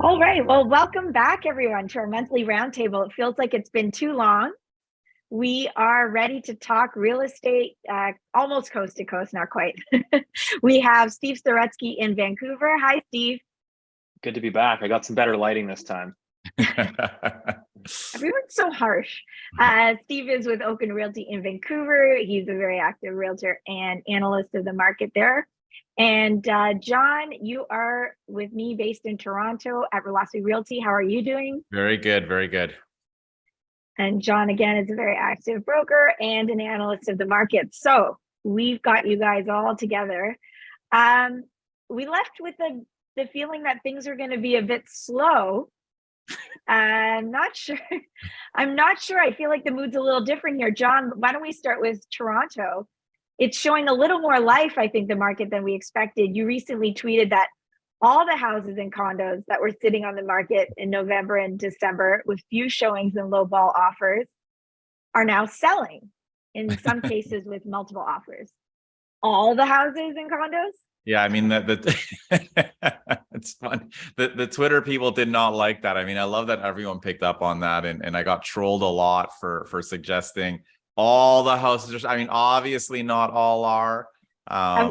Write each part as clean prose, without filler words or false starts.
All right. Well, welcome back, everyone, to our monthly roundtable. It feels like it's been too long. We are ready to talk real estate, almost coast to coast, not quite. We have Steve Soretsky in Vancouver. Hi, Steve. Good to be back. I got some better lighting this time. Everyone's so harsh. Steve is with Open Realty in Vancouver. He's a very active realtor and analyst of the market there. And John, you are with me based in Toronto at Velocity Realty. How are you doing? Very good, very good. And John, again, is a very active broker and an analyst of the market. So we've got you guys all together. We left with the feeling that things are going to be a bit slow. I'm not sure. I feel like the mood's a little different here. John, why don't we start with Toronto? It's showing a little more life, I think, the market than we expected. You recently tweeted that all the houses and condos that were sitting on the market in November and December with few showings and low ball offers are now selling, in some cases with multiple offers. All the houses and condos? Yeah, I mean, it's fun. The Twitter people did not like that. I mean, I love that everyone picked up on that, and I got trolled a lot for suggesting all the houses. I mean, obviously not all are.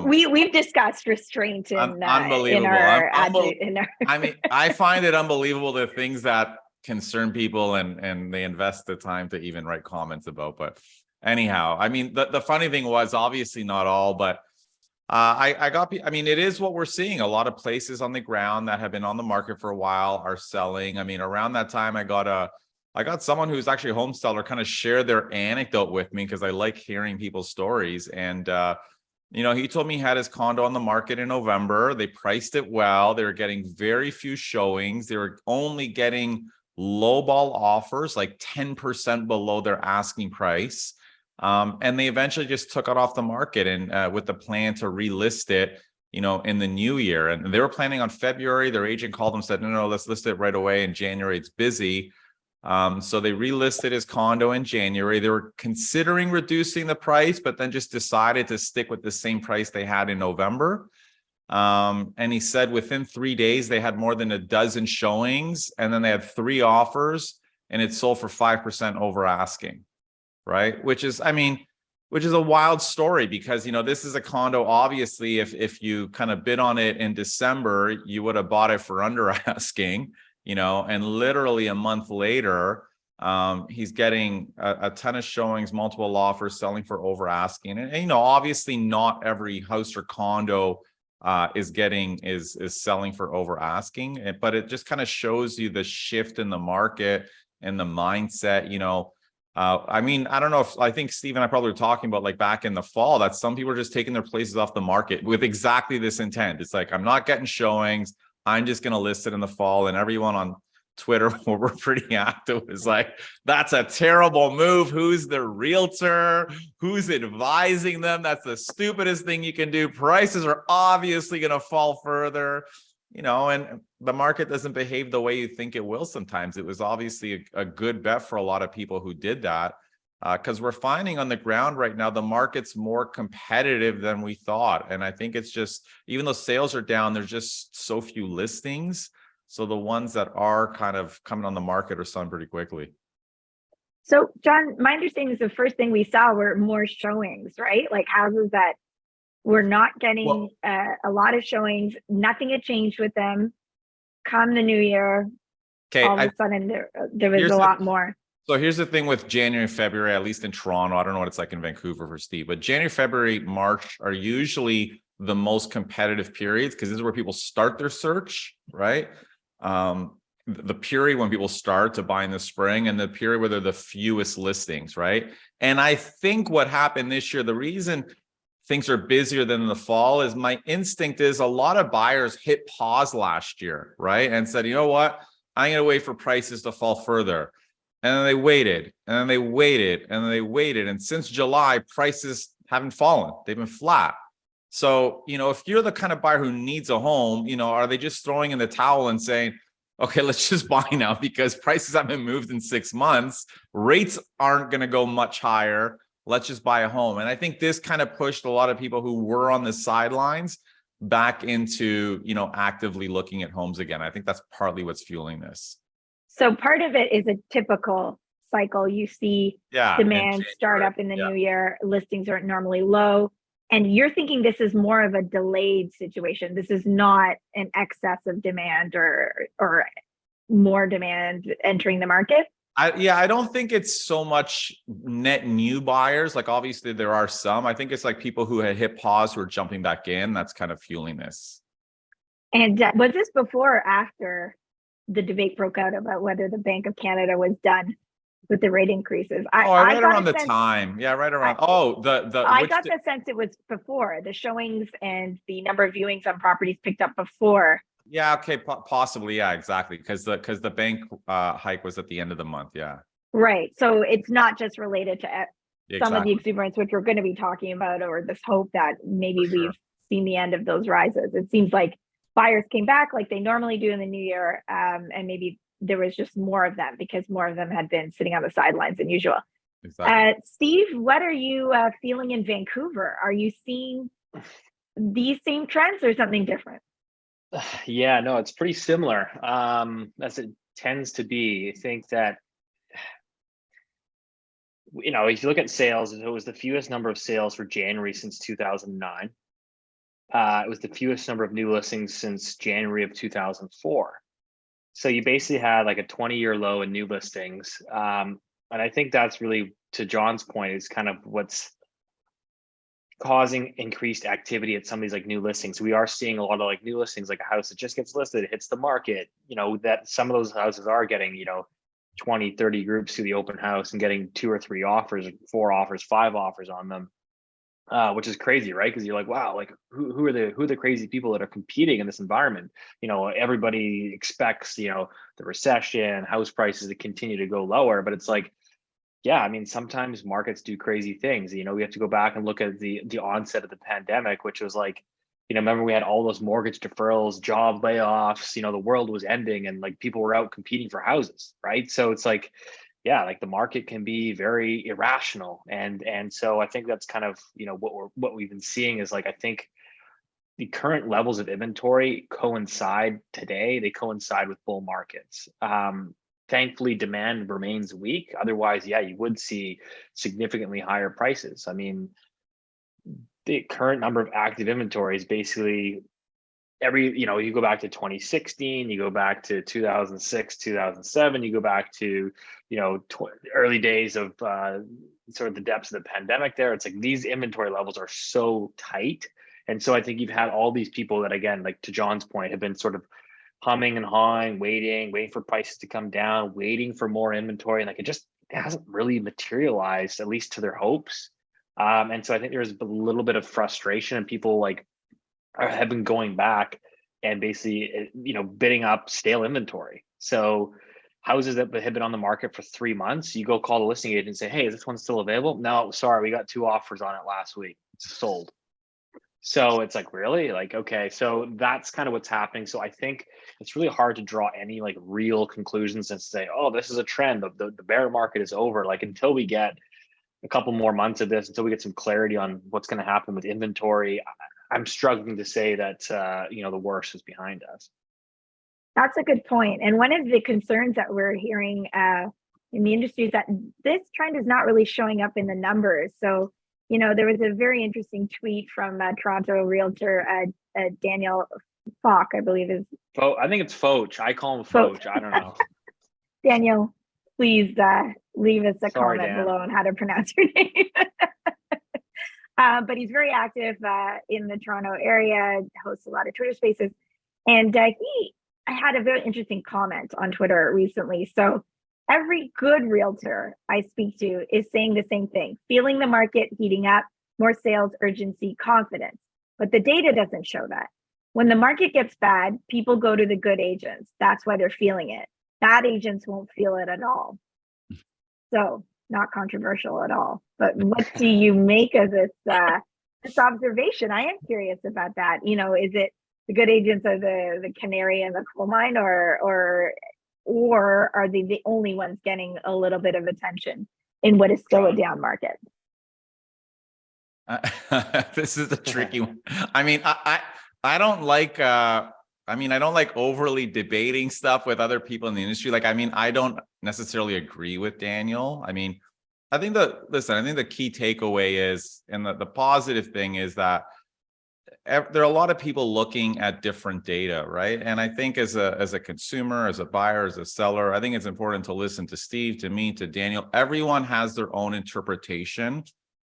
We've discussed restraint in unbelievable. I mean, I find it unbelievable the things that concern people and they invest the time to even write comments about. But anyhow, I mean, the funny thing was obviously not all, but I mean, it is what we're seeing. A lot of places on the ground that have been on the market for a while are selling. I mean, around that time, I got someone who's actually a home seller kind of share their anecdote with me because I like hearing people's stories. And, he told me he had his condo on the market in November. They priced it well. They were getting very few showings. They were only getting lowball offers, like 10% below their asking price. And they eventually just took it off the market and with the plan to relist it, in the new year. And they were planning on February. Their agent called them and said, no, let's list it right away. In January, it's busy. So they relisted his condo in January. They were considering reducing the price, but then just decided to stick with the same price they had in November. And he said within 3 days, they had more than a dozen showings, and then they had 3 offers, and it sold for 5% over asking, right? Which is a wild story because, this is a condo. Obviously, if you kind of bid on it in December, you would have bought it for under asking. And literally a month later, he's getting a ton of showings, multiple offers, selling for over asking. And obviously not every house or condo is selling for over asking, but it just kind of shows you the shift in the market and the mindset. I mean, I don't know I think Steve and I probably were talking about like back in the fall that some people are just taking their places off the market with exactly this intent. It's like, I'm not getting showings. I'm just going to list it in the fall. And everyone on Twitter, where we're pretty active, is like, that's a terrible move. Who's the realtor? Who's advising them? That's the stupidest thing you can do. Prices are obviously going to fall further, and the market doesn't behave the way you think it will sometimes. It was obviously a good bet for a lot of people who did that. Because we're finding on the ground right now, the market's more competitive than we thought. And I think it's just, even though sales are down, there's just so few listings. So the ones that are kind of coming on the market are selling pretty quickly. So, John, my understanding is the first thing we saw were more showings, right? Like houses that were not getting a lot of showings. Nothing had changed with them. Come the new year, all of a sudden there was a lot more. So here's the thing with January, February, at least in Toronto. I don't know what it's like in Vancouver for Steve, but January, February, March are usually the most competitive periods because this is where people start their search, right? The period when people start to buy in the spring and the period where they're the fewest listings, right? And I think what happened this year, the reason things are busier than in the fall is my instinct is a lot of buyers hit pause last year, right? And said, you know what? I'm going to wait for prices to fall further. And then they waited, and then they waited, and then they waited. And since July, prices haven't fallen. They've been flat. So, if you're the kind of buyer who needs a home, are they just throwing in the towel and saying, okay, let's just buy now because prices haven't moved in 6 months. Rates aren't going to go much higher. Let's just buy a home. And I think this kind of pushed a lot of people who were on the sidelines back into, actively looking at homes again. I think that's partly what's fueling this. So part of it is a typical cycle. You see demand start up in the new year, listings are normally low. And you're thinking this is more of a delayed situation. This is not an excess of demand or more demand entering the market. I don't think it's so much net new buyers. Like, obviously there are some. I think it's like people who had hit pause who are jumping back in. That's kind of fueling this. And was this before or after the debate broke out about whether the Bank of Canada was done with the rate increases? Right around the time. Yeah, right around. I got the sense it was before. The showings and the number of viewings on properties picked up before. Yeah, okay, possibly. Yeah, exactly. Because the bank hike was at the end of the month. Yeah. Right. So it's not just related to some of the exuberance, which we're going to be talking about, or this hope that maybe we've seen the end of those rises. It seems like buyers came back like they normally do in the new year, and maybe there was just more of them because more of them had been sitting on the sidelines than usual. Exactly. Steve, what are you feeling in Vancouver? Are you seeing these same trends or something different? Yeah, no, it's pretty similar, as it tends to be. I think that, if you look at sales, it was the fewest number of sales for January since 2009. It was the fewest number of new listings since January of 2004. So you basically had like a 20-year low in new listings. And I think that's really, to John's point, is kind of what's causing increased activity at some of these like new listings. We are seeing a lot of like new listings, like a house that just gets listed, it hits the market, that some of those houses are getting, 20, 30 groups through the open house and getting 2 or 3 offers, 4 offers, 5 offers on them. Which is crazy, right? Because you're like, wow, like who are the crazy people that are competing in this environment? Everybody expects, the recession, house prices to continue to go lower, but it's like, yeah, I mean, sometimes markets do crazy things. We have to go back and look at the onset of the pandemic, which was like, remember we had all those mortgage deferrals, job layoffs, the world was ending and like people were out competing for houses, right? So it's like, yeah, like the market can be very irrational. And so I think that's kind of, what we've been seeing is like, I think the current levels of inventory coincide with bull markets. Thankfully, demand remains weak. Otherwise, yeah, you would see significantly higher prices. I mean, the current number of active inventories basically you go back to 2016, you go back to 2006, 2007, you go back to, early days of sort of the depths of the pandemic there. It's like these inventory levels are so tight. And so I think you've had all these people that, again, like to John's point, have been sort of humming and hawing, waiting for prices to come down, waiting for more inventory. And like it hasn't really materialized, at least to their hopes. And so I think there's a little bit of frustration, and people have been going back and basically, bidding up stale inventory. So houses that have been on the market for 3 months, you go call the listing agent and say, hey, is this one still available? No, sorry, we got 2 offers on it last week. It's sold. So it's like, really? Like, okay, so that's kind of what's happening. So I think it's really hard to draw any like real conclusions and say, oh, this is a trend. The bear market is over. Like until we get a couple more months of this, until we get some clarity on what's going to happen with inventory, I'm struggling to say that, the worst is behind us. That's a good point. And one of the concerns that we're hearing in the industry is that this trend is not really showing up in the numbers. So, there was a very interesting tweet from Toronto realtor Daniel Falk, I believe is. I think it's Foch. I call him Foch. I don't know. Daniel, please leave us a comment below on how to pronounce your name. But he's very active in the Toronto area, hosts a lot of Twitter spaces. And he had a very interesting comment on Twitter recently. So every good realtor I speak to is saying the same thing: feeling the market heating up, more sales, urgency, confidence. But the data doesn't show that. When the market gets bad, people go to the good agents. That's why they're feeling it. Bad agents won't feel it at all. So not controversial at all. But what do you make of this observation? I am curious about that. Is it the good agents are the canary in the coal mine, or are they the only ones getting a little bit of attention in what is still a down market? This is a tricky one. I mean, I don't like I mean, I don't like overly debating stuff with other people in the industry. Like, I mean, I don't necessarily agree with Daniel. I mean, I think the key takeaway is, and the positive thing is that there are a lot of people looking at different data, right? And I think as a consumer, as a buyer, as a seller, I think it's important to listen to Steve, to me, to Daniel. Everyone has their own interpretation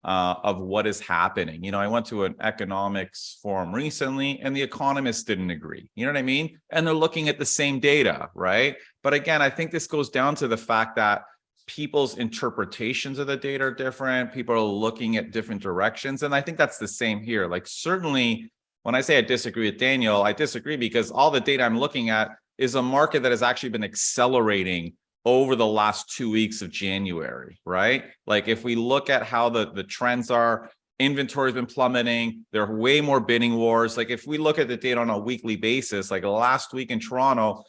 of what is happening. You know, I went to an economics forum recently and the economists didn't agree. You know what I mean? And they're looking at the same data, right? But again, I think this goes down to the fact that people's interpretations of the data are different. People are looking at different directions. And I think that's the same here. Like, certainly when I say I disagree with Daniel, I disagree because all the data I'm looking at is a market that has actually been accelerating over the last 2 weeks of January, right? Like, if we look at how the trends are, inventory has been plummeting. There are way more bidding wars. Like, if we look at the data on a weekly basis, like last week in Toronto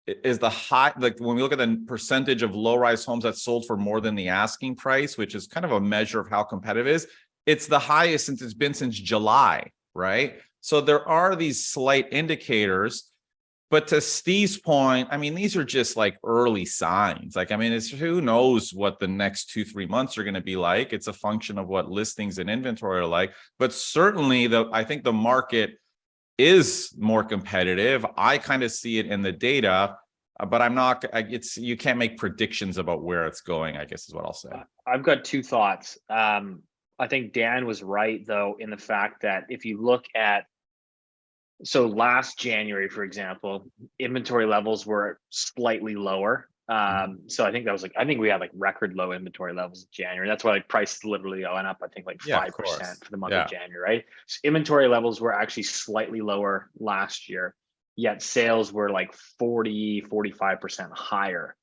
is the high, like when we look at the percentage of low-rise homes that sold for more than the asking price, which is kind of a measure of how competitive it is, it's the highest since it's been since July, right? So there are these slight indicators. But to Steve's point, I mean, these are just like early signs. Like, I mean, it's who knows what the next 2-3 months are going to be like. It's a function of what listings and inventory are like. But certainly, I think the market is more competitive. I kind of see it in the data, but I'm not. You can't make predictions about where it's going, I guess is what I'll say. I've got two thoughts. I think Dan was right, though, in the fact that if you look at, so last January, for example, inventory levels were slightly lower. So I think we had like record low inventory levels in January. That's why like prices literally went up, I think like 5% for the month of January, right? So inventory levels were actually slightly lower last year, yet sales were like 45% higher.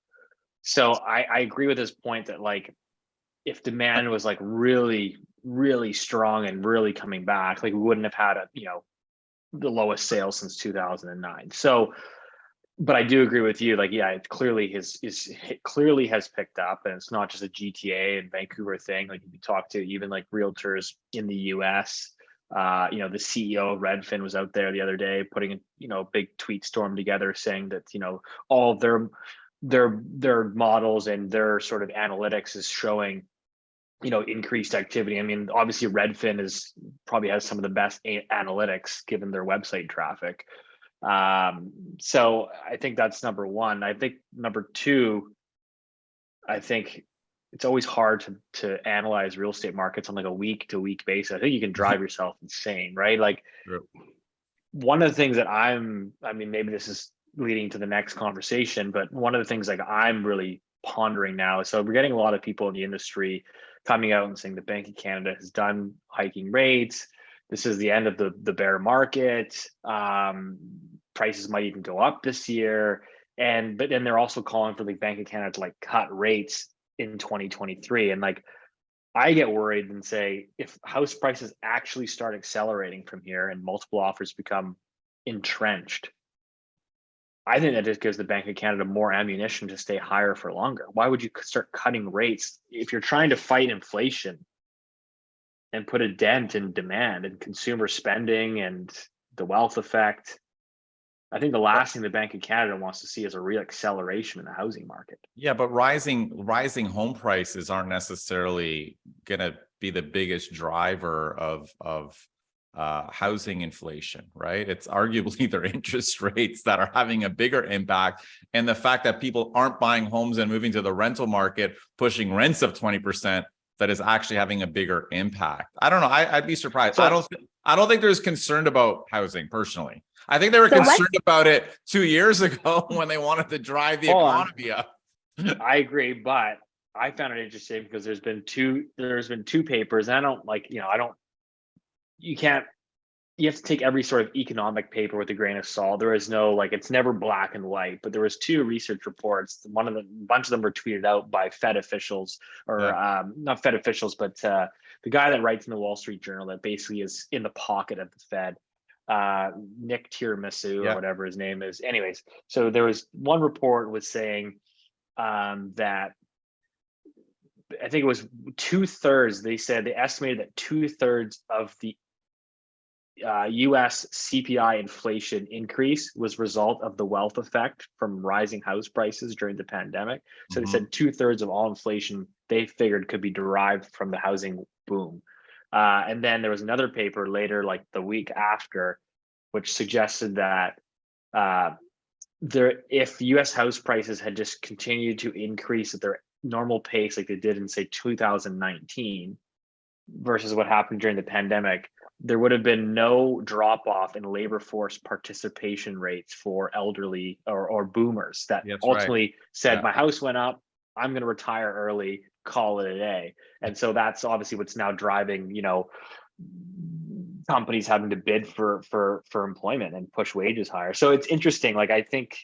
So I agree with his point that like, if demand was like really, really strong and really coming back, like we wouldn't have had the lowest sales since 2009. So, but I do agree with you. Like, yeah, it clearly has picked up, and it's not just a GTA and Vancouver thing. Like, if you talk to even like realtors in the US, the CEO of Redfin was out there the other day putting a big tweet storm together saying that all of their models and their sort of analytics is showing increased activity. I mean, obviously Redfin probably has some of the best analytics given their website traffic. So I think that's number one. I think number two, I think it's always hard to analyze real estate markets on like a week to week basis. I think you can drive yourself insane, right? Like, one of the things that I mean, maybe this is leading to the next conversation, but one of the things like I'm really pondering now, so we're getting a lot of people in the industry coming out and saying the Bank of Canada has done hiking rates. This is the end of the bear market. Prices might even go up this year. But then they're also calling for the Bank of Canada to like cut rates in 2023. And like, I get worried and say, if house prices actually start accelerating from here and multiple offers become entrenched, I think that just gives the Bank of Canada more ammunition to stay higher for longer. Why would you start cutting rates if you're trying to fight inflation and put a dent in demand and consumer spending and the wealth effect? I think the last thing the Bank of Canada wants to see is a real acceleration in the housing market. Yeah, but rising home prices aren't necessarily going to be the biggest driver of housing inflation, right? It's arguably their interest rates that are having a bigger impact, and the fact that people aren't buying homes and moving to the rental market, pushing rents up 20%, that is actually having a bigger impact. I don't know. I'd be surprised. So, I don't think there's concerned about housing personally. I think they were concerned about it 2 years ago when they wanted to drive the economy up. I agree, but I found it interesting because there's been two papers, and I don't like, you have to take every sort of economic paper with a grain of salt. There is no, like, it's never black and white, but there was two research reports. A bunch of them were tweeted out by Fed officials, or not Fed officials, but the guy that writes in the Wall Street Journal that basically is in the pocket of the Fed, Nick Tiramisu or whatever his name is. Anyways, so there was one report was saying that I think it was 2/3. They said they estimated that 2/3 of the US CPI inflation increase was result of the wealth effect from rising house prices during the pandemic. So they said 2/3 of all inflation they figured could be derived from the housing boom. And then there was another paper later, like the week after, which suggested that if US house prices had just continued to increase at their normal pace like they did in, say, 2019 versus what happened during the pandemic, there would have been no drop off in labor force participation rates for elderly or boomers that ultimately said, my house went up, I'm going to retire early, call it a day. And so that's obviously what's now driving, companies having to bid for employment and push wages higher. So it's interesting. Like, I think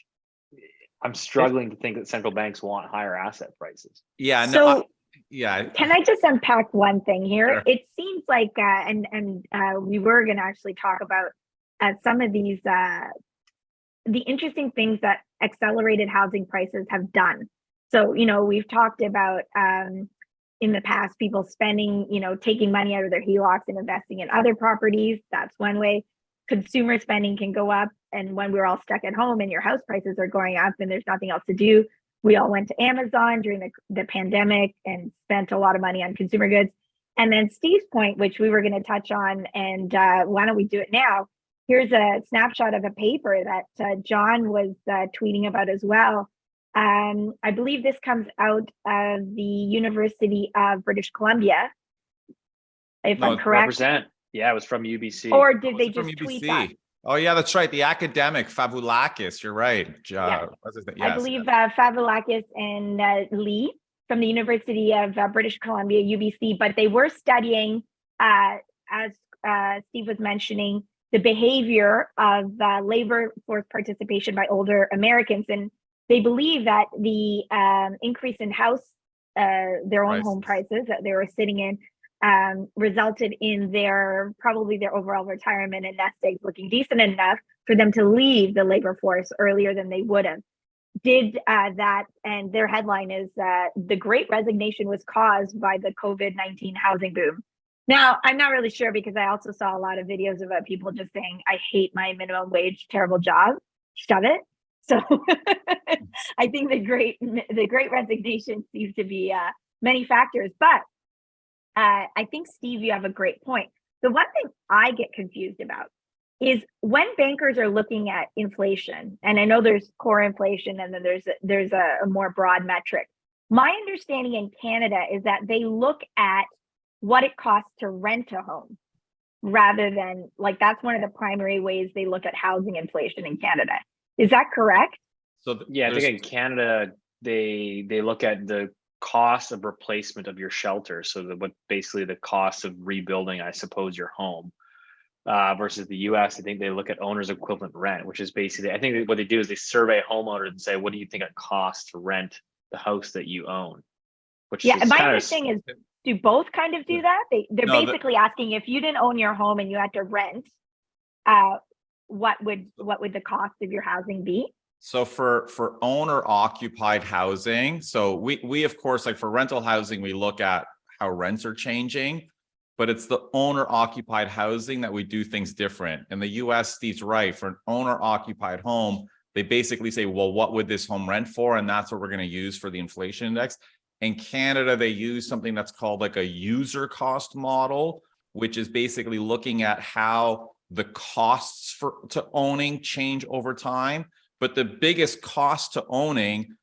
I'm struggling to think that central banks want higher asset prices. Yeah. So can I just unpack one thing here? Sure. It seems like, we were going to actually talk about some of these, the interesting things that accelerated housing prices have done. So, we've talked about in the past, people spending, taking money out of their HELOCs and investing in other properties. That's one way. Consumer spending can go up. And when we're all stuck at home and your house prices are going up and there's nothing else to do, we all went to Amazon during the pandemic and spent a lot of money on consumer goods. And then Steve's point, which we were going to touch on, and why don't we do it now? Here's a snapshot of a paper that John was tweeting about as well. I believe this comes out of the University of British Columbia, if I'm correct. Yeah, it was from UBC. Or did they just tweet that? Oh, yeah, that's right. The academic Favulakis. You're right. Yeah. Yes, I believe Favulakis and Lee from the University of British Columbia, UBC, but they were studying, as Steve was mentioning, the behavior of labor force participation by older Americans. And they believe that the increase in their own home prices that they were sitting in, resulted in probably their overall retirement and nest eggs looking decent enough for them to leave the labor force earlier than they would have. Did that, and their headline is the Great Resignation was caused by the COVID-19 housing boom. Now, I'm not really sure, because I also saw a lot of videos about people just saying, I hate my minimum wage, terrible job, shove it. So I think the Great Resignation seems to be many factors, but I think, Steve, you have a great point. The one thing I get confused about is when bankers are looking at inflation, and I know there's core inflation and then there's a more broad metric. My understanding in Canada is that they look at what it costs to rent a home rather than, like, that's one of the primary ways they look at housing inflation in Canada. Is that correct? So I think in Canada, they look at the cost of replacement of your shelter. So what basically the cost of rebuilding, I suppose, your home, versus the US, I think they look at owner's equivalent rent, which is basically, I think what they do is they survey homeowners and say, what do you think it costs to rent the house that you own? Which and my understanding is, do both kind of do that? They're basically asking, if you didn't own your home and you had to rent, what would the cost of your housing be? So for owner occupied housing, so we of course, like for rental housing, we look at how rents are changing, but it's the owner occupied housing that we do things different. In the US, Steve's right, for an owner occupied home, they basically say, well, what would this home rent for? And that's what we're going to use for the inflation index. In Canada, they use something that's called like a user cost model, which is basically looking at how the costs to owning change over time. But the biggest cost to owning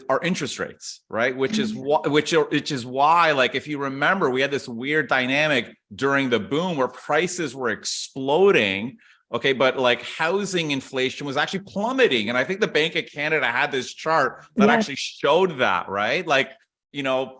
are interest rates, right? Which is why, like, if you remember, we had this weird dynamic during the boom where prices were exploding. Okay, but like housing inflation was actually plummeting. And I think the Bank of Canada had this chart that actually showed that, right? Like,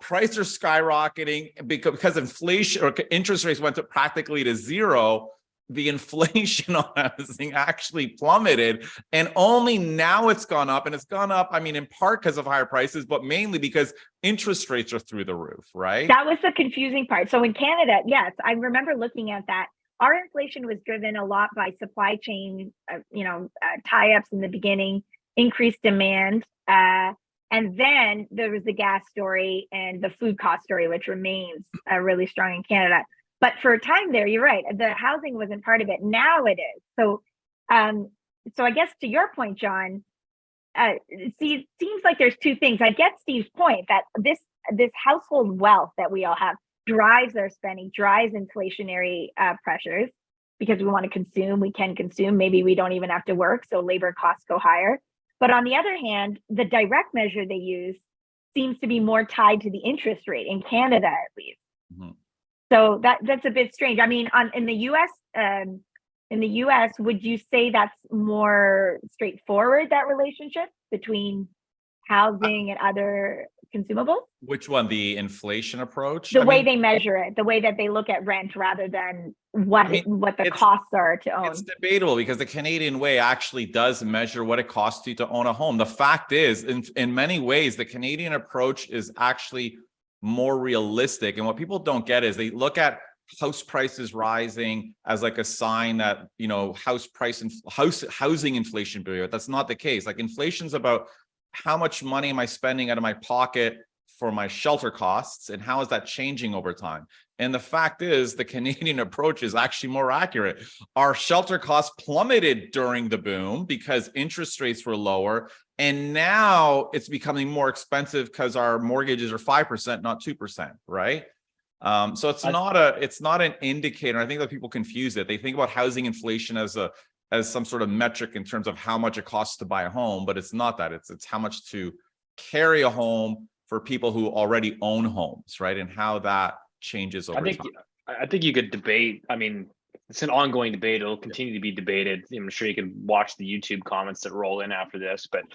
prices are skyrocketing because inflation or interest rates went to practically to zero. The inflation on housing actually plummeted, and only now it's gone up. And it's gone up, I mean, in part because of higher prices, but mainly because interest rates are through the roof, right? That was the confusing part. So in Canada, yes, I remember looking at that. Our inflation was driven a lot by supply chain, tie-ups in the beginning, increased demand, and then there was the gas story and the food cost story, which remains really strong in Canada. But for a time there, you're right, the housing wasn't part of it. Now it is. So I guess to your point, John, it seems like there's two things. I get Steve's point that this household wealth that we all have drives our spending, drives inflationary pressures, because we want to consume, we can consume, maybe we don't even have to work, so labor costs go higher. But on the other hand, the direct measure they use seems to be more tied to the interest rate in Canada, at least. Mm-hmm. So that's a bit strange. I mean, in the US, would you say that's more straightforward, that relationship between housing and other consumables? Which one? The inflation approach? The way they measure it, the way that they look at rent rather than what the costs are to own. It's debatable because the Canadian way actually does measure what it costs you to own a home. The fact is, in many ways, the Canadian approach is actually more realistic. And what people don't get is they look at house prices rising as like a sign that, you know, housing inflation. But that's not the case. Like, inflation's about how much money am I spending out of my pocket for my shelter costs, and how is that changing over time? And the fact is, the Canadian approach is actually more accurate. Our shelter costs plummeted during the boom because interest rates were lower, and now it's becoming more expensive because our mortgages are 5%, not 2%, right? So it's not an indicator. I think that people confuse it. They think about housing inflation as some sort of metric in terms of how much it costs to buy a home, but it's not that. It's how much to carry a home for people who already own homes, right? And how that changes over time. I think you could debate. I mean, it's an ongoing debate. It'll continue to be debated. I'm sure you can watch the YouTube comments that roll in after this, but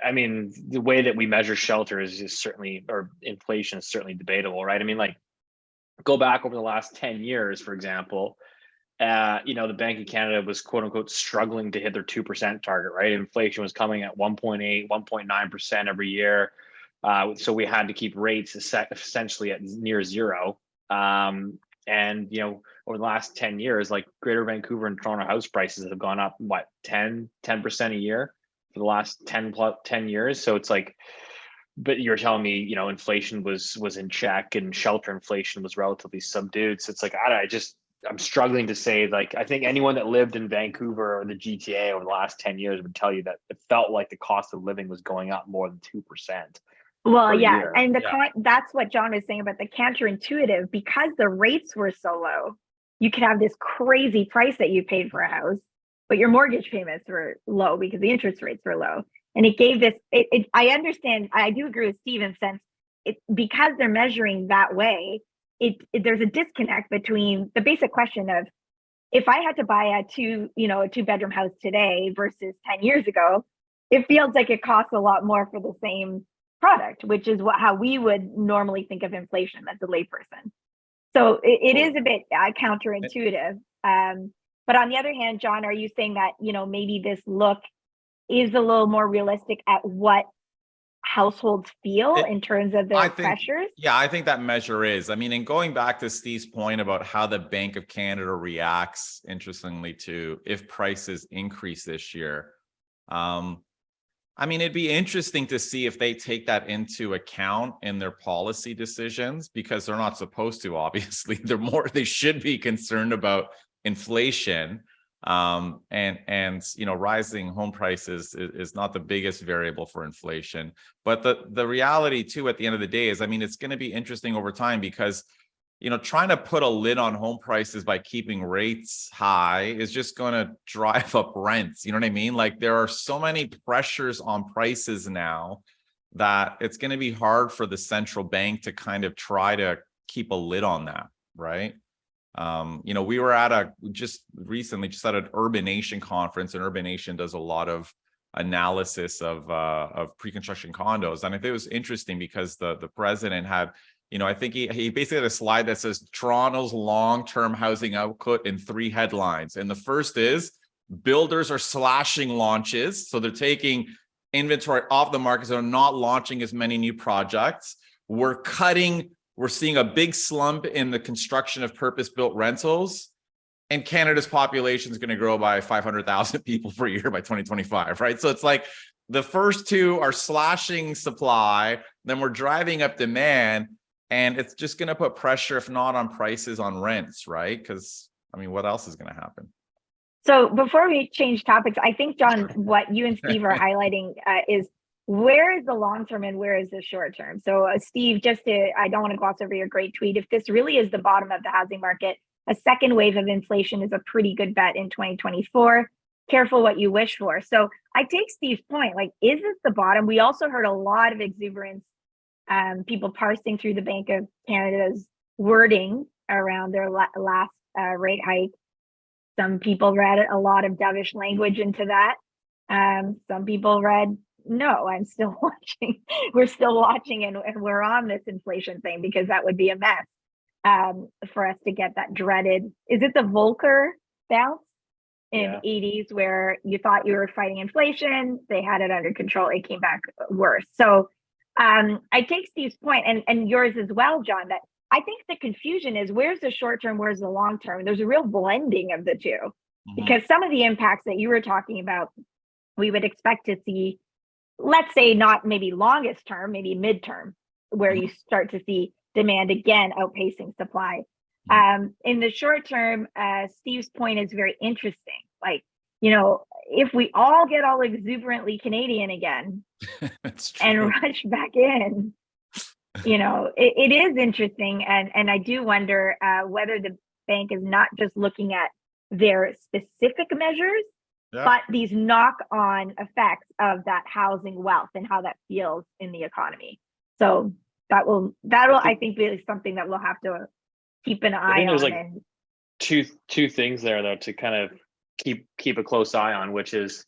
I mean, the way that we measure shelter is certainly, or inflation is certainly debatable, right? I mean, like, go back over the last 10 years, for example, you know, the Bank of Canada was quote unquote struggling to hit their 2% target, right? Inflation was coming at 1.8, 1.9% every year. So we had to keep rates essentially at near zero. And, you know, over the last 10 years, like, Greater Vancouver and Toronto house prices have gone up, what, 10% a year for the last 10 years. So it's like, but you're telling me, you know, inflation was in check and shelter inflation was relatively subdued. So it's like, I'm struggling to say, like, I think anyone that lived in Vancouver or the GTA over the last 10 years would tell you that it felt like the cost of living was going up more than 2%. Well, yeah. Year. And that's what John was saying about the counterintuitive, because the rates were so low, you could have this crazy price that you paid for a house, but your mortgage payments were low because the interest rates were low. And it gave this, I understand, I do agree with Steve in the sense, because they're measuring that way, there's a disconnect between the basic question of, if I had to buy a 2-bedroom house today versus 10 years ago, it feels like it costs a lot more for the same product, which is how we would normally think of inflation as a layperson. So it is a bit counterintuitive. But on the other hand, John, are you saying that, you know, maybe this look is a little more realistic at what households feel in terms of their pressures? Yeah, I think that measure is. I mean, and going back to Steve's point about how the Bank of Canada reacts, interestingly, to if prices increase this year. I mean, it'd be interesting to see if they take that into account in their policy decisions, because they're not supposed to, obviously. They should be concerned about inflation. And you know, rising home prices is not the biggest variable for inflation. But the reality too, at the end of the day, is, I mean, it's going to be interesting over time, because, you know, trying to put a lid on home prices by keeping rates high is just going to drive up rents. You know what I mean? Like, there are so many pressures on prices now that it's going to be hard for the central bank to kind of try to keep a lid on that, right? You know, we were just recently at an Urban Nation conference, and Urban Nation does a lot of analysis of pre-construction condos. And I think it was interesting because the president had, you know, I think he basically had a slide that says Toronto's long-term housing output in 3 headlines. And the first is, builders are slashing launches. So they're taking inventory off the market. So they're not launching as many new projects. We're seeing a big slump in the construction of purpose-built rentals, and Canada's population is going to grow by 500,000 people per year by 2025, right? So it's like the first two are slashing supply, then we're driving up demand. And it's just going to put pressure, if not on prices, on rents, right? Because I mean, what else is going to happen? So before we change topics, I think, John, what you and Steve are highlighting is where is the long term and where is the short term? So Steve, I don't want to gloss over your great tweet. If this really is the bottom of the housing market, a second wave of inflation is a pretty good bet in 2024. Careful what you wish for. So I take Steve's point, like, is this the bottom? We also heard a lot of exuberance, people parsing through the Bank of Canada's wording around their last rate hike. Some people read a lot of dovish language into that. Some people read, no, I'm still watching. We're still watching, and we're on this inflation thing, because that would be a mess for us to get that dreaded. Is it the Volcker bounce in 80s where you thought you were fighting inflation? They had it under control. It came back worse. So I take Steve's point and yours as well, John, that I think the confusion is where's the short term, where's the long term? There's a real blending of the two, because some of the impacts that you were talking about, we would expect to see, let's say not maybe longest term, maybe midterm, where you start to see demand again outpacing supply. In the short term, Steve's point is very interesting. Like, if we all get all exuberantly Canadian again and rush back in, it is interesting. And I do wonder whether the bank is not just looking at their specific measures, but these knock-on effects of that housing wealth and how that feels in the economy. So that'll I think be something that we'll have to keep an eye on. There's like two things there though to kind of keep a close eye on, which is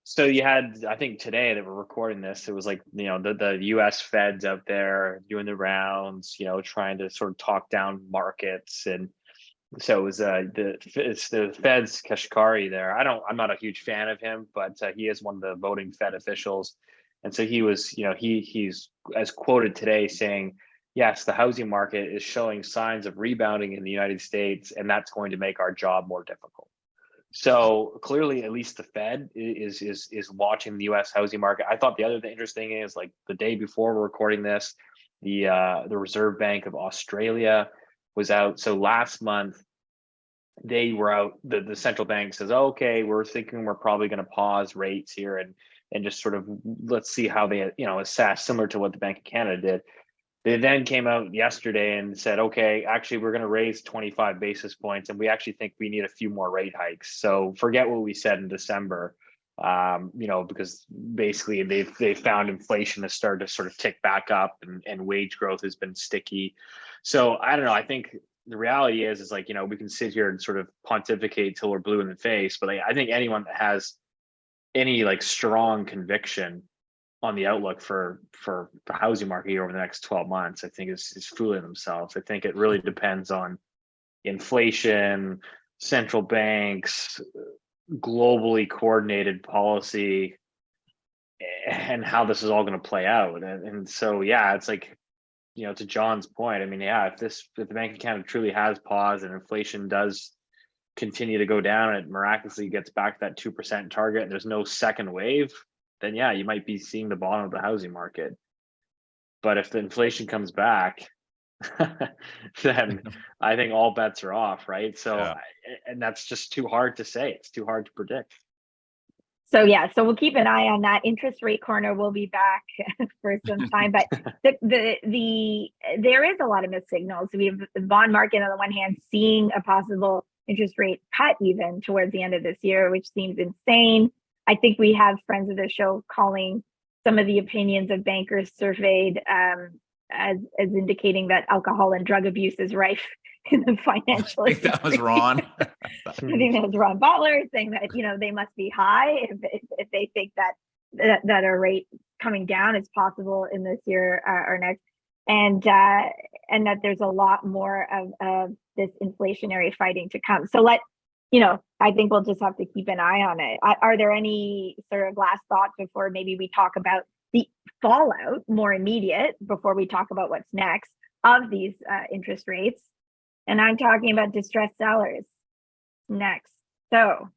so you had, I think today that we're recording this, it was like, the US Fed's out there doing the rounds, trying to sort of talk down markets. And so it was it's the Fed's Kashkari there. I'm not a huge fan of him, but he is one of the voting Fed officials. And so he was, he's as quoted today saying, yes, the housing market is showing signs of rebounding in the United States, and that's going to make our job more difficult. So clearly, at least the Fed is watching the U.S. housing market. I thought the other interesting is, like, the day before we're recording this, the Reserve Bank of Australia was out. So last month they were out. The central bank says, okay, we're thinking we're probably going to pause rates here and just sort of let's see how they assess, similar to what the Bank of Canada did. They then came out yesterday and said, okay, actually, we're going to raise 25 basis points, and we actually think we need a few more rate hikes. So forget what we said in December, because basically they found inflation has started to sort of tick back up, and wage growth has been sticky. So I don't know. I think the reality is like, we can sit here and sort of pontificate till we're blue in the face, but I think anyone that has any like strong conviction on the outlook for the housing market here over the next 12 months, I think is fooling themselves. I think it really depends on inflation, central banks, globally coordinated policy, and how this is all going to play out. And so, yeah, it's like, to John's point, I mean, yeah, if the Bank of Canada truly has paused and inflation does continue to go down and it miraculously gets back to that 2% target and there's no second wave, then yeah, you might be seeing the bottom of the housing market. But if the inflation comes back, then I think all bets are off, right? So, and that's just too hard to say. It's too hard to predict. So we'll keep an eye on that. Interest rate corner will be back for some time, but there is a lot of mixed signals. We have the bond market on the one hand seeing a possible interest rate cut even towards the end of this year, which seems insane. I think we have friends of the show calling some of the opinions of bankers surveyed as indicating that alcohol and drug abuse is rife in the financial I think that was Ron. I think that was Ron Butler saying that they must be high if they think that a rate coming down is possible in this year or next, and that there's a lot more of this inflationary fighting to come. So I think we'll just have to keep an eye on it. Are there any sort of last thoughts before maybe we talk about the fallout, more immediate, before we talk about what's next of these interest rates? And I'm talking about distressed sellers next. So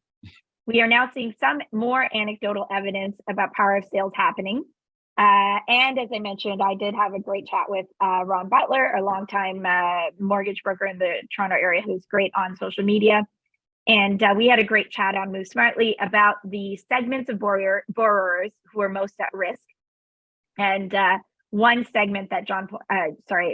we are now seeing some more anecdotal evidence about power of sales happening. And as I mentioned, I did have a great chat with Ron Butler, a longtime mortgage broker in the Toronto area who's great on social media. And we had a great chat on Move Smartly about the segments of borrowers who are most at risk. And one segment that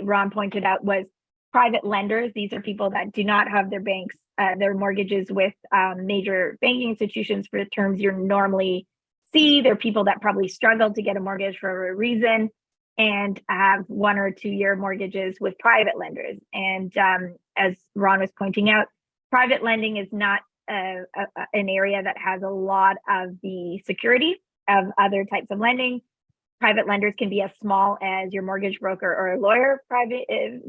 Ron pointed out was private lenders. These are people that do not have their banks, their mortgages with major banking institutions for the terms you normally see. They're people that probably struggle to get a mortgage for a reason and have 1 or 2 year mortgages with private lenders. And as Ron was pointing out, private lending is not an area that has a lot of the security of other types of lending. Private lenders can be as small as your mortgage broker or a lawyer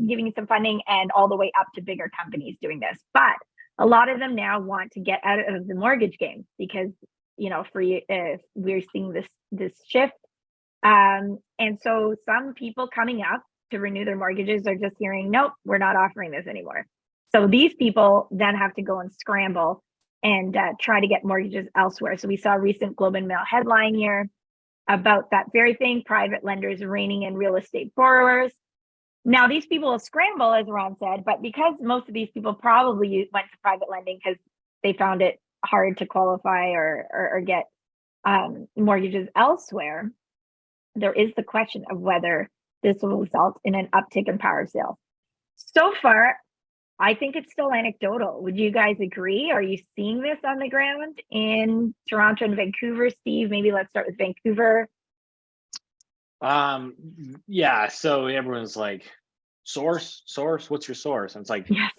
giving you some funding, and all the way up to bigger companies doing this. But a lot of them now want to get out of the mortgage game because, we're seeing this shift. And so some people coming up to renew their mortgages are just hearing, nope, we're not offering this anymore. So these people then have to go and scramble and try to get mortgages elsewhere. So we saw a recent Globe and Mail headline here about that very thing, private lenders reining in real estate borrowers. Now, these people will scramble, as Ron said, but because most of these people probably went to private lending because they found it hard to qualify or get mortgages elsewhere, there is the question of whether this will result in an uptick in power sales. So far, I think it's still anecdotal. Would you guys agree? Are you seeing this on the ground in Toronto and Vancouver? Steve, maybe let's start with Vancouver. Yeah, so everyone's like, source, what's your source? And it's like, yes,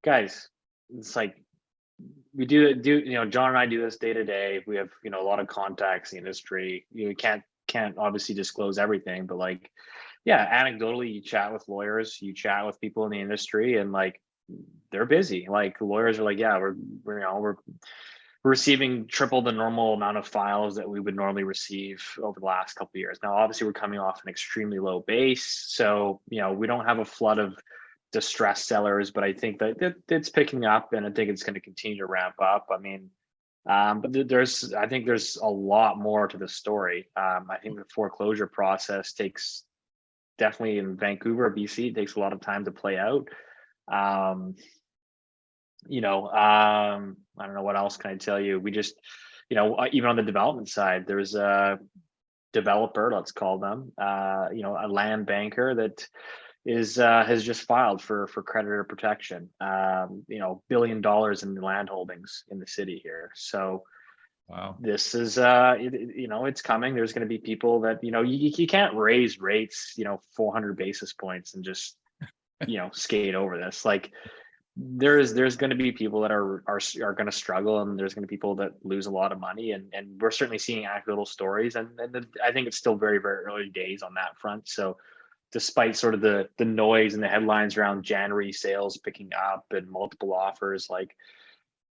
guys, it's like we do, John and I do this day to day. We have, a lot of contacts in the industry. You can't obviously disclose everything, but like, yeah, anecdotally, you chat with lawyers, you chat with people in the industry, and like, they're busy. Like lawyers are like, yeah, we're receiving triple the normal amount of files that we would normally receive over the last couple of years. Now, obviously, we're coming off an extremely low base, so we don't have a flood of distressed sellers, but I think that it's picking up, and I think it's going to continue to ramp up. I mean, but I think there's a lot more to the story. I think the foreclosure process takes, definitely in Vancouver, BC, it takes a lot of time to play out. I don't know what else can I tell you. We just, even on the development side, there's a developer, let's call them, a land banker that has just filed for creditor protection. $1 billion in land holdings in the city here. So wow, this is it's coming. There's going to be people that you can't raise rates 400 basis points and just skate over this. Like there's going to be people that are going to struggle, and there's going to be people that lose a lot of money, and we're certainly seeing anecdotal stories, and I think it's still very, very early days on that front. So despite sort of the noise and the headlines around January sales picking up and multiple offers, like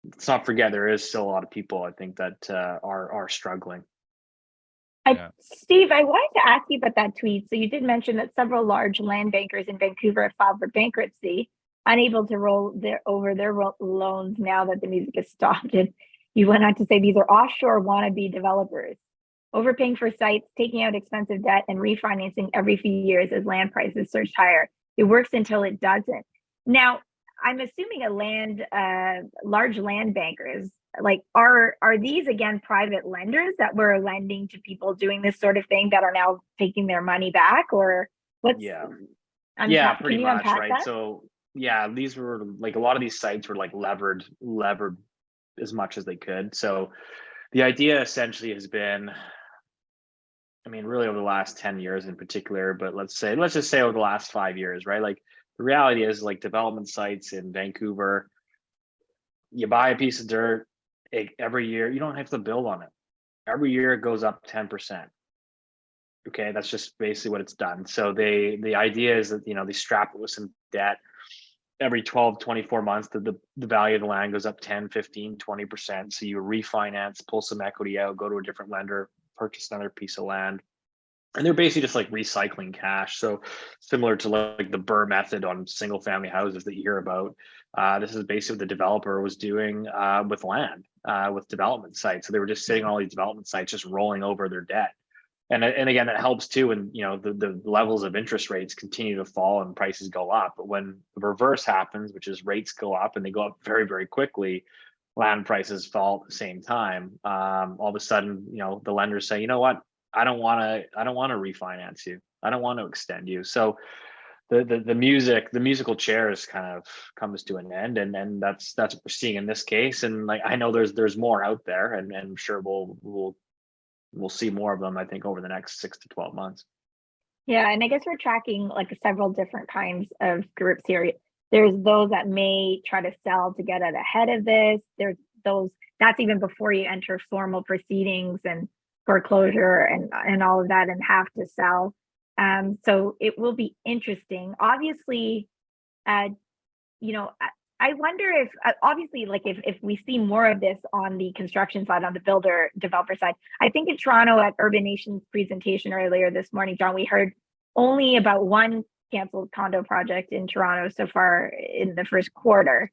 let's not forget there is still a lot of people, I think, that are struggling. Steve, I wanted to ask you about that tweet. So you did mention that several large land bankers in Vancouver have filed for bankruptcy, unable to roll over their loans now that the music has stopped. And you went on to say these are offshore wannabe developers, overpaying for sites, taking out expensive debt, and refinancing every few years as land prices surge higher. It works until it doesn't. Now, I'm assuming large land bankers, like are these again private lenders that were lending to people doing this sort of thing that are now taking their money back, or what's? Yeah, Can pretty you much, unpack right? that? So yeah, these were like, a lot of these sites were like levered as much as they could. So the idea essentially has been, I mean, really over the last 10 years in particular, but let's just say over the last 5 years, right? Like the reality is, like development sites in Vancouver, you buy a piece of dirt every year, you don't have to build on it. Every year it goes up 10%. Okay, that's just basically what it's done. So the idea is that, they strap it with some debt. Every 12, 24 months, the value of the land goes up 10, 15, 20%. So you refinance, pull some equity out, go to a different lender, purchase another piece of land. And they're basically just like recycling cash. So similar to like the Burr method on single family houses that you hear about. This is basically what the developer was doing with land, with development sites. So they were just sitting on all these development sites, just rolling over their debt. And again, that helps too. And the levels of interest rates continue to fall and prices go up. But when the reverse happens, which is rates go up and they go up very, very quickly, land prices fall at the same time. All of a sudden, the lenders say, you know what, I don't want to refinance you. I don't want to extend you. So the musical chairs kind of comes to an end, and that's what we're seeing in this case. And like, I know there's more out there, and I'm sure we'll see more of them, I think, over the next 6 to 12 months. Yeah, and I guess we're tracking like several different kinds of groups here. There's those that may try to sell to get out ahead of this. There's those that's even before you enter formal proceedings and foreclosure and all of that, and have to sell. So it will be interesting. Obviously, I wonder if obviously, like if we see more of this on the construction side, on the builder developer side. I think in Toronto at Urban Nation's presentation earlier this morning, John, we heard only about one canceled condo project in Toronto so far in the first quarter.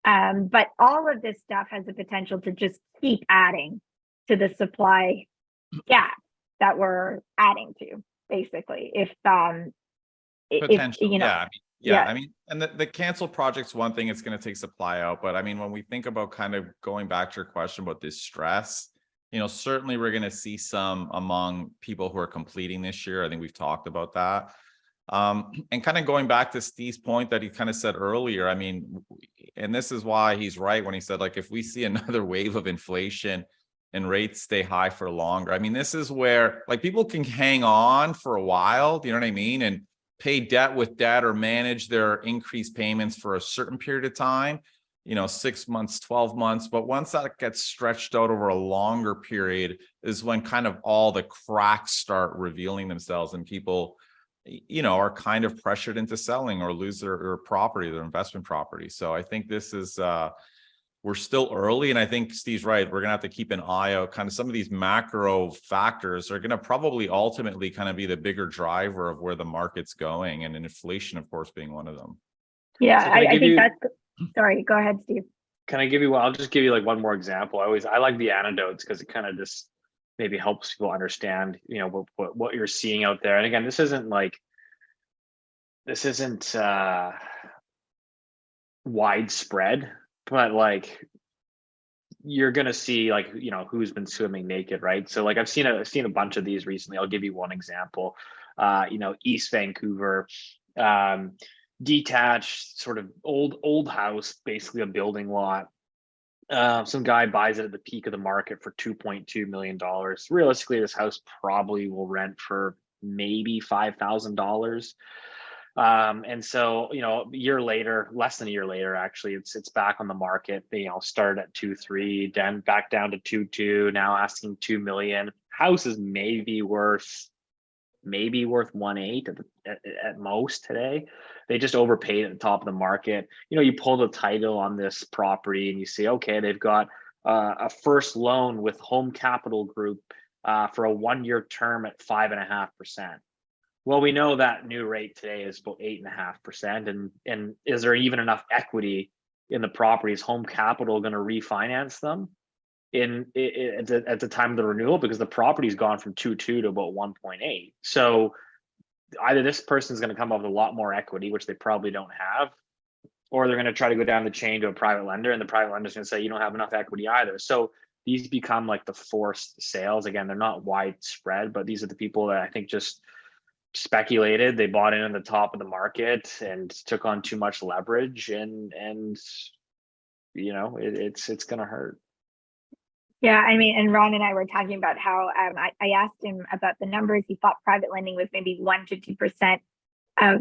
But all of this stuff has the potential to just keep adding to the supply gap that we're adding to, basically. Potential, yeah. Yeah. I mean, and the canceled project's one thing, it's going to take supply out. But I mean, when we think about kind of going back to your question about this stress, certainly we're going to see some among people who are completing this year. I think we've talked about that. And kind of going back to Steve's point that he kind of said earlier, I mean, and this is why he's right when he said, like, if we see another wave of inflation and rates stay high for longer, I mean, this is where like people can hang on for a while, do you know what I mean? And pay debt with debt or manage their increased payments for a certain period of time, 6 months, 12 months. But once that gets stretched out over a longer period is when kind of all the cracks start revealing themselves and people, are kind of pressured into selling or lose their property, their investment property. So I think this is, we're still early. And I think Steve's right. We're going to have to keep an eye out. Kind of some of these macro factors are going to probably ultimately kind of be the bigger driver of where the market's going. And inflation, of course, being one of them. Yeah, so I think that's, sorry, go ahead, Steve. Can I give you, I'll just give you like one more example. I like the anecdotes because it kind of just maybe helps people understand, what you're seeing out there. And again, this isn't widespread, but like you're gonna see like who's been swimming naked, right? So like I've seen a bunch of these recently. I'll give you one example. East Vancouver, detached sort of old house, basically a building lot. Some guy buys it at the peak of the market for $2.2 million. Realistically, this house probably will rent for maybe $5,000. And so, a year later, less than a year later, actually, it's back on the market. Started at 2.3, then back down to 2.2, now asking $2 million. House is maybe worth 1.8 at most today. They just overpaid at the top of the market. You pull the title on this property and you see, okay, they've got a first loan with Home Capital Group for a 1-year term at 5.5%. Well, we know that new rate today is about 8.5%. And is there even enough equity in the property? Is Home Capital going to refinance them at the time of the renewal? Because the property's gone from 2.2 to about 1.8. So either this person's going to come up with a lot more equity, which they probably don't have, or they're going to try to go down the chain to a private lender, and the private lender's going to say, you don't have enough equity either. So these become like the forced sales. Again, they're not widespread, but these are the people that I think just speculated. They bought in at the top of the market and took on too much leverage, and it's going to hurt. Yeah, I mean, and Ron and I were talking about how I asked him about the numbers. He thought private lending was maybe 1 to 2% of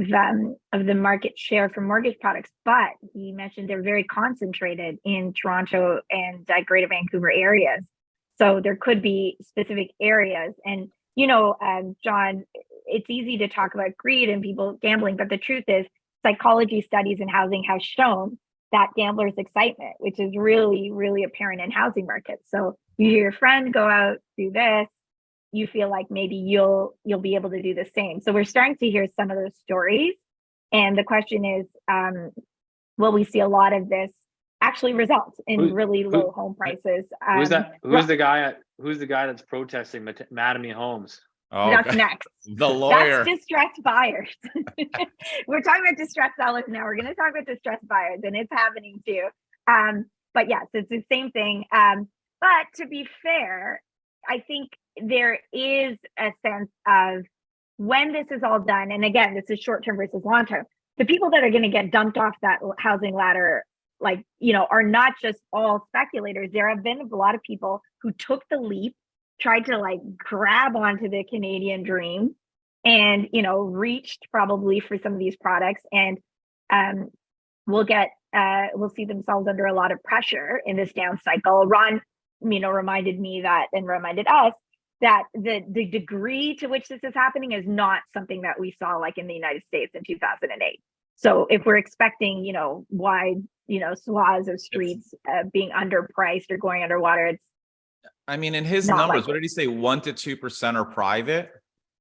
the market share for mortgage products, but he mentioned they're very concentrated in Toronto and Greater Vancouver areas. So there could be specific areas, and John, it's easy to talk about greed and people gambling, but the truth is, psychology studies in housing have shown that gamblers' excitement, which is really, really apparent in housing markets. So you hear your friend go out, do this, you feel like maybe you'll be able to do the same. So we're starting to hear some of those stories. And the question is, will we see a lot of this actually result in really low home prices? Who's the guy that's protesting Mattamy Homes? Oh, That's next. the lawyer. That's distressed buyers. We're talking about distressed sellers now. We're going to talk about distressed buyers, and it's happening too. But yes, it's the same thing. But to be fair, I think there is a sense of when this is all done, and again, this is short term versus long term, the people that are going to get dumped off that housing ladder, like, you know, are not just all speculators. There have been a lot of people who took the leap, tried to like grab onto the Canadian dream, and, you know, reached probably for some of these products, and will see themselves under a lot of pressure in this down cycle. Ron, you know, reminded me that, and reminded us that the degree to which this is happening is not something that we saw like in the United States in 2008. So if we're expecting, you know, wide, you know, swaths of streets being underpriced or going underwater, it's, I mean, in his not numbers, likely. what did he say? 1 to 2% are private.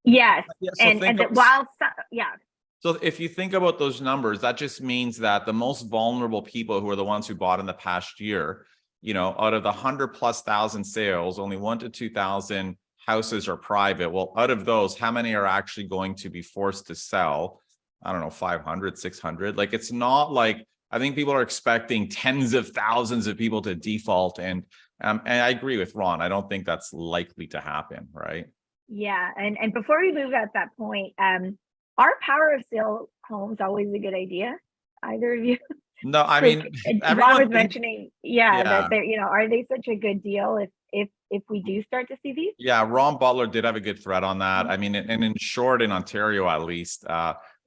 yes, Yeah, so and that while yeah. So if you think about those numbers, that just means that the most vulnerable people, who are the ones who bought in the past year, you know, out of the 100,000+ sales, only 1,000 to 2,000 houses are private. Well, out of those, how many are actually going to be forced to sell? I don't know, 500, 600. Like, it's not like, I think people are expecting tens of thousands of people to default. And I agree with Ron. I don't think that's likely to happen, right? Yeah, and before we move at that point, are power of sale homes always a good idea? Either of you? No, I mean, Ron was mentioning, that they're, you know, are they such a good deal if we do start to see these? Yeah, Ron Butler did have a good thread on that. I mean, and in short, in Ontario at least,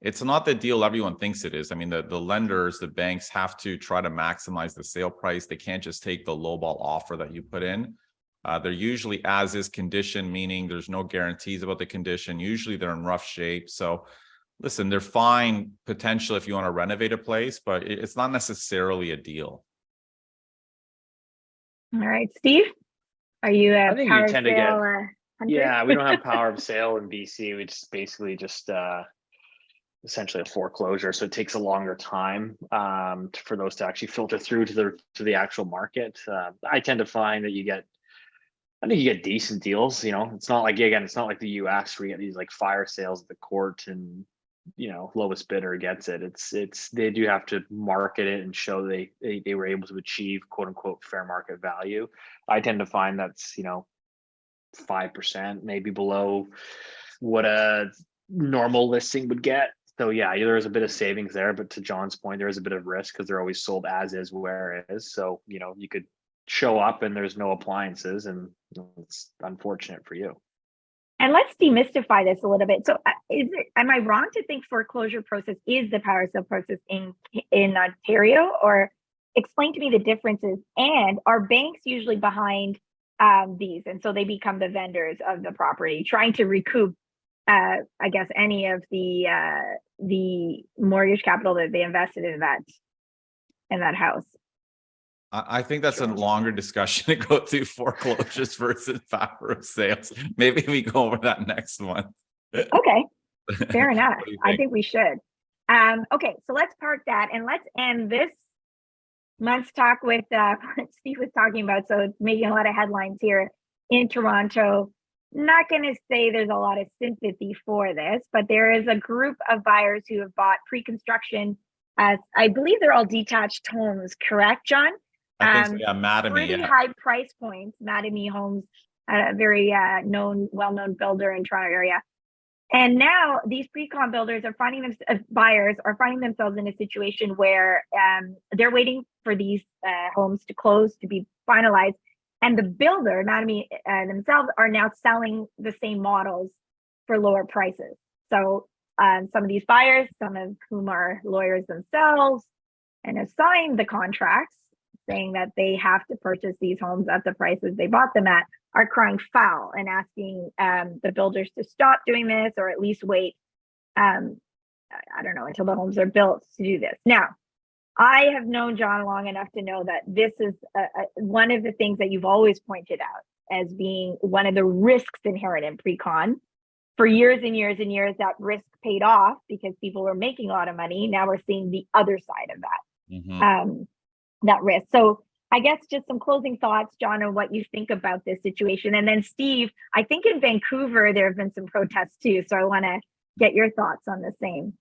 it's not the deal everyone thinks it is. I mean, the lenders, the banks have to try to maximize the sale price. They can't just take the lowball offer that you put in. They're usually as is condition, meaning there's no guarantees about the condition. Usually they're in rough shape. So listen, they're fine potential if you want to renovate a place, but it's not necessarily a deal. All right, Steve, are you a I think power you of tend to sale get, yeah, we don't have power of sale in BC. We just basically just essentially a foreclosure. So it takes a longer time for those to actually filter through to the actual market. I tend to find that I think you get decent deals. You know, it's not like, again, it's not like the US where you get these like fire sales at the court and, you know, lowest bidder gets it. It's they do have to market it and show they were able to achieve quote unquote fair market value. I tend to find that's, you know, 5%, maybe below what a normal listing would get. So yeah, there is a bit of savings there, but to John's point, there is a bit of risk because they're always sold as is where it is. So, you know, you could show up and there's no appliances, and it's unfortunate for you. And let's demystify this a little bit. So am I wrong to think foreclosure process is the power sale process in Ontario, or explain to me the differences? And are banks usually behind these, and so they become the vendors of the property, trying to recoup I guess any of the mortgage capital that they invested in that house? I think that's a longer discussion to go to, foreclosures versus power of sales. Maybe we go over that next one. Okay, fair enough. I think we should. Okay, so let's park that and let's end this month's talk with what Steve was talking about. So it's making a lot of headlines here in Toronto. Not going to say there's a lot of sympathy for this, but there is a group of buyers who have bought pre-construction, as I believe they're all detached homes, correct, John? I think so, yeah, Mattamy. Pretty high price points. Mattamy Homes, a very well-known builder in Toronto area. And now these pre-con builders are buyers are finding themselves in a situation where they're waiting for these homes to close, to be finalized. And the builder, Mattamy themselves, are now selling the same models for lower prices. So some of these buyers, some of whom are lawyers themselves, and have signed the contracts saying that they have to purchase these homes at the prices they bought them at, are crying foul and asking the builders to stop doing this, or at least wait, I don't know, until the homes are built to do this. Now, I have known John long enough to know that this is one of the things that you've always pointed out as being one of the risks inherent in pre-con. For years and years and years, that risk paid off because people were making a lot of money. Now we're seeing the other side of that, that risk. So I guess just some closing thoughts, John, on what you think about this situation. And then Steve, I think in Vancouver, there have been some protests too. So I want to get your thoughts on the same.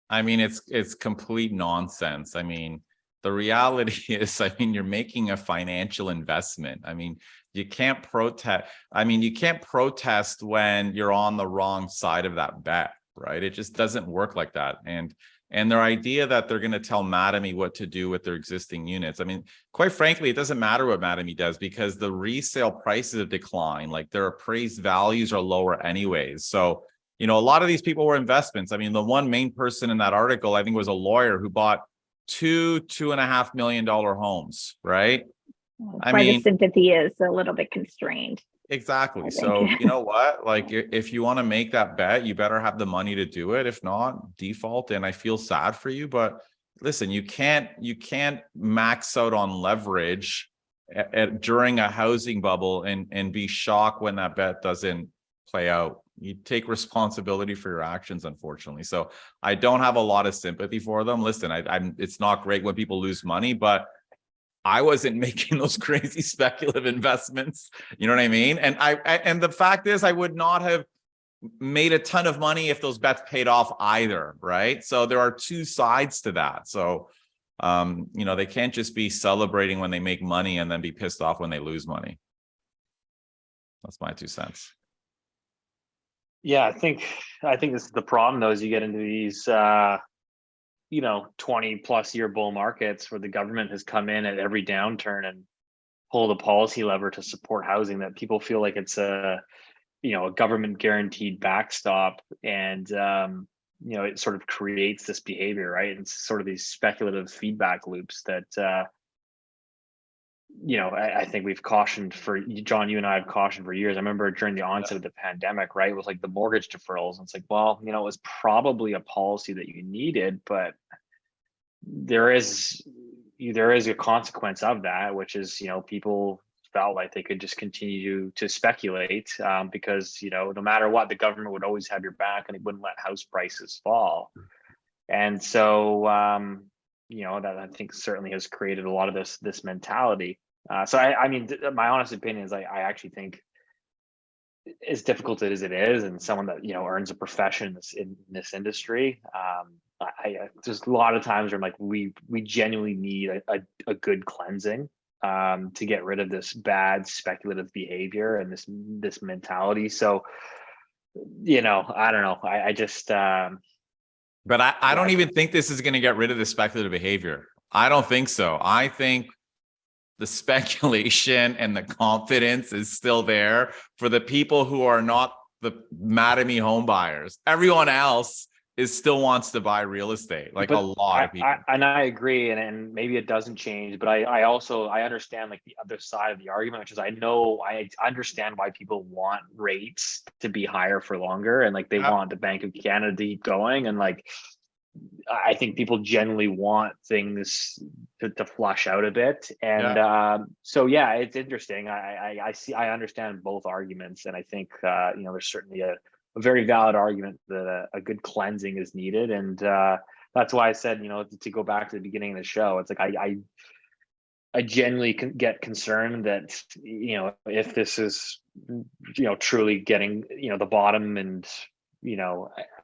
I mean, it's complete nonsense. I mean, the reality is, I mean, you're making a financial investment. I mean, you can't protest. I mean, you can't protest when you're on the wrong side of that bet, right? It just doesn't work like that. And their idea that they're going to tell Mattamy what to do with their existing units. I mean, quite frankly, it doesn't matter what Mattamy does because the resale prices have declined. Like their appraised values are lower anyways. So, you know, a lot of these people were investments. I mean, the one main person in that article, I think, was a lawyer who bought $2.5 million homes, right? I mean, the sympathy is a little bit constrained. Exactly. So you know what, like if you want to make that bet, you better have the money to do it. If not, default. And I feel sad for you, but listen, you can't max out on leverage during a housing bubble and be shocked when that bet doesn't play out. You take responsibility for your actions, unfortunately. So I don't have a lot of sympathy for them. Listen, it's not great when people lose money, but I wasn't making those crazy speculative investments. You know what I mean? And and the fact is, I would not have made a ton of money if those bets paid off either, right? So there are two sides to that. So, you know, they can't just be celebrating when they make money and then be pissed off when they lose money. That's my 2 cents. Yeah, I think this is the problem though, is you get into these, 20+ year bull markets where the government has come in at every downturn and pulled a policy lever to support housing that people feel like it's a government guaranteed backstop. And, it sort of creates this behavior, right? It's sort of these speculative feedback loops that, I think we've cautioned for, John, you and I have cautioned for years. I remember during the onset of the pandemic, right? It was like the mortgage deferrals. And it's like, well, it was probably a policy that you needed, but there is a consequence of that, which is, people felt like they could just continue to speculate because, no matter what, the government would always have your back and it wouldn't let house prices fall. And so, that I think certainly has created a lot of this mentality. So I mean, my honest opinion is I actually think, as difficult as it is, and someone that earns a profession in this industry, there's a lot of times where I'm like, we genuinely need a good cleansing to get rid of this bad speculative behavior and this mentality. So, I don't know. I just. But I don't even think this is going to get rid of the speculative behavior. I don't think so. I think the speculation and the confidence is still there for the people who are not the Mattamy home buyers. Everyone else still wants to buy real estate, like a lot of people. And I agree, and maybe it doesn't change, but I also understand like the other side of the argument, which is I understand why people want rates to be higher for longer, and like they want the Bank of Canada to keep going, and like I think people generally want things to flush out a bit, and so yeah, it's interesting. I understand both arguments, and I think there's certainly a very valid argument that a good cleansing is needed. And that's why I said, to go back to the beginning of the show, it's like I genuinely get concerned that, if this is, truly getting, the bottom, and,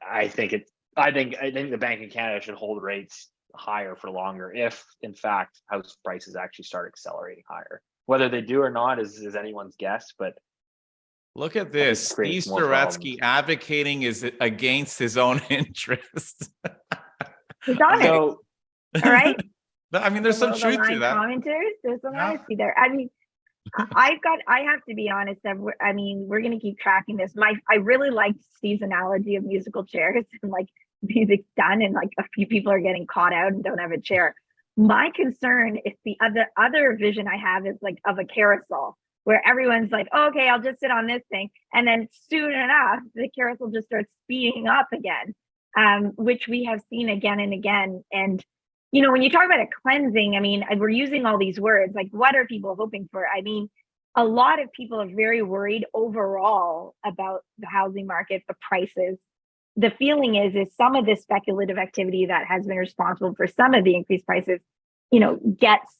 I think the Bank of Canada should hold rates higher for longer if, in fact, house prices actually start accelerating higher. Whether they do or not is anyone's guess, but look at this. Steve Zaretsky advocating is against his own interest. He's honest. So, all right. I mean, there's some truth to that. Commenters, there's some honesty there. I mean, I have to be honest. I mean, we're going to keep tracking this. I really liked Steve's analogy of musical chairs, and like music's done and like a few people are getting caught out and don't have a chair. My concern is the other vision I have is like of a carousel, where everyone's like, oh, okay, I'll just sit on this thing. And then soon enough, the carousel just starts speeding up again, which we have seen again and again. And, when you talk about a cleansing, I mean, we're using all these words, like what are people hoping for? I mean, a lot of people are very worried overall about the housing market, the prices. The feeling is some of this speculative activity that has been responsible for some of the increased prices, gets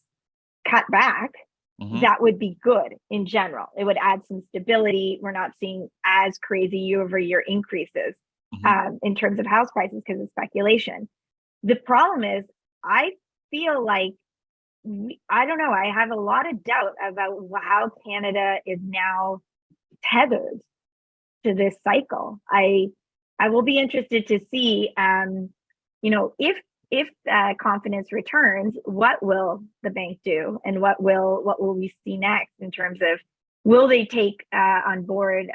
cut back, Mhm. that would be good in general. It would add some stability. We're not seeing as crazy year over year increases in terms of house prices because of speculation. The problem is, I feel like I don't know. I have a lot of doubt about how Canada is now tethered to this cycle. I will be interested to see, if confidence returns, what will the bank do, and what will we see next in terms of, will they take on board,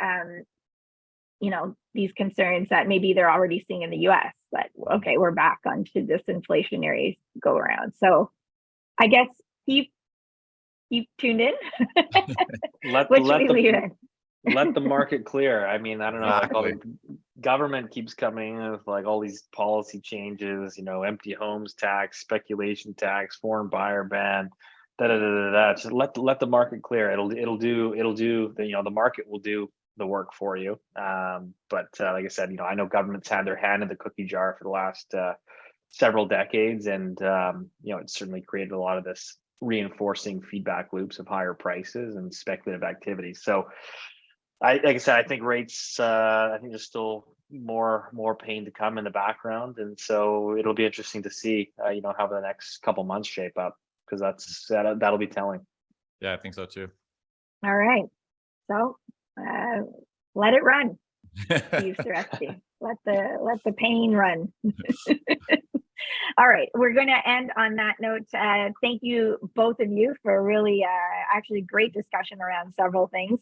these concerns that maybe they're already seeing in the U.S. That, okay, we're back onto this inflationary go around. So I guess keep tuned in. Let the market clear. I mean, I don't know, like all the government keeps coming in with like all these policy changes, empty homes tax, speculation tax, foreign buyer ban, Just let the market clear. It'll do the market will do the work for you. But like I said, I know governments had their hand in the cookie jar for the last several decades, and it certainly created a lot of this reinforcing feedback loops of higher prices and speculative activity. So like I said, I think rates, I think there's still more pain to come in the background. And so it'll be interesting to see, how the next couple months shape up, because that'll be telling. Yeah, I think so too. All right. So let it run, Steve Saretsky. Let the pain run. All right, we're going to end on that note. Thank you, both of you, for a really actually great discussion around several things,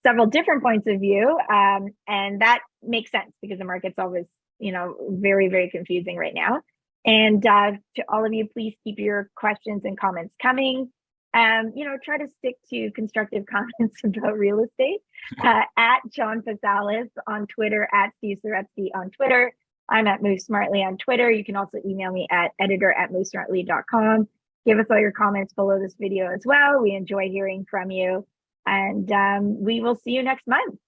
several different points of view, and that makes sense because the market's always, very, very confusing right now. And to all of you, please keep your questions and comments coming. Try to stick to constructive comments about real estate. At John Fasalis on Twitter, at Steve Saretsky on Twitter. I'm at Move Smartly on Twitter. You can also email me at editor@movesmartly.com. Give us all your comments below this video as well. We enjoy hearing from you. And we will see you next month.